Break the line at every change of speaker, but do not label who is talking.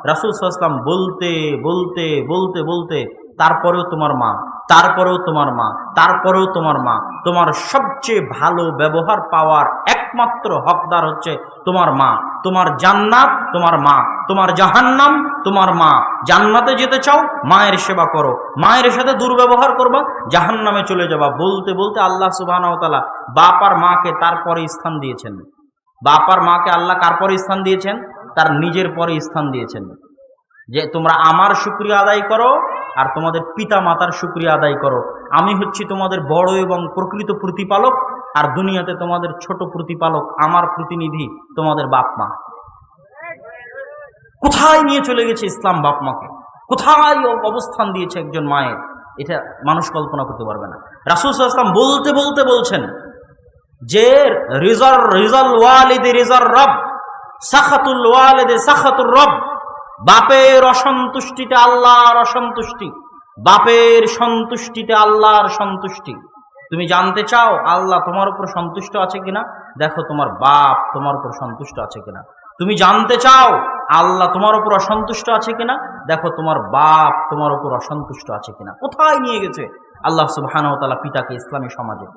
রাসূল সাল্লাল্লাহু আলাইহি ওয়াসাল্লাম বলতে বলতে বলতে বলতে তারপরেও তোমার মা, তারপরেও তোমার মা, তারপরেও তোমার মা, তোমার সবচেয়ে ভালো ব্যবহার পাওয়ার একমাত্র হকদার হচ্ছে তোমার মা। তোমার জান্নাত তোমার মা, তোমার জাহান্নাম তোমার মা। জান্নাতে যেতে চাও মায়ের সেবা করো, মায়ের সাথে দুর্ব্যবহার করবা জাহান্নামে চলে যাবা। বলতে বলতে আল্লাহ সুবহানাহু ওয়া তাআলা বাপ আর মাকে তারপরে স্থান দিয়েছেন। বাপ আর মাকে আল্লাহ কার পরে স্থান দিয়েছেন? তার নিজের পরে স্থান দিয়েছেন, যে তোমরা আমার শুকরিয়া আদায় করো আর তোমাদের পিতা মাতার শুকরিয়া আদায় করো। আমি হচ্ছি তোমাদের বড় এবং প্রকৃত প্রতিপালক, আর দুনিয়াতে তোমাদের ছোট প্রতিপালক, আমার প্রতিনিধি তোমাদের বাপ মা। কোথায় নিয়ে চলে গেছে ইসলাম বাপ মাকে, কোথায় অবস্থান দিয়েছে একজন মায়ের, এটা মানুষ কল্পনা করতে পারবে না। রাসূল সাল্লাল্লাহু আলাইহি ওয়াসাল্লাম বলতে বলতে বলছেন যে রিজাল ওয়ালিদি রিজার রব, সাখাতুল ওয়ালিদি সাখাতুর রব। বাপের অসন্তুষ্টিতে আল্লাহর অসন্তুষ্টি, বাপের সন্তুষ্টিতে আল্লাহর সন্তুষ্টি। তুমি জানতে চাও আল্লাহ তোমার উপর সন্তুষ্ট আছে কিনা? দেখো তোমার বাপ তোমার উপর সন্তুষ্ট আছে কিনা। তুমি জানতে চাও আল্লাহ তোমার উপর অসন্তুষ্ট আছে কিনা? দেখো তোমার বাপ তোমার উপর অসন্তুষ্ট আছে কিনা। কোথায় নিয়ে গেছে আল্লাহ সুবহানাহু ওয়া তাআলা পিতাকে ইসলামী সমাজে।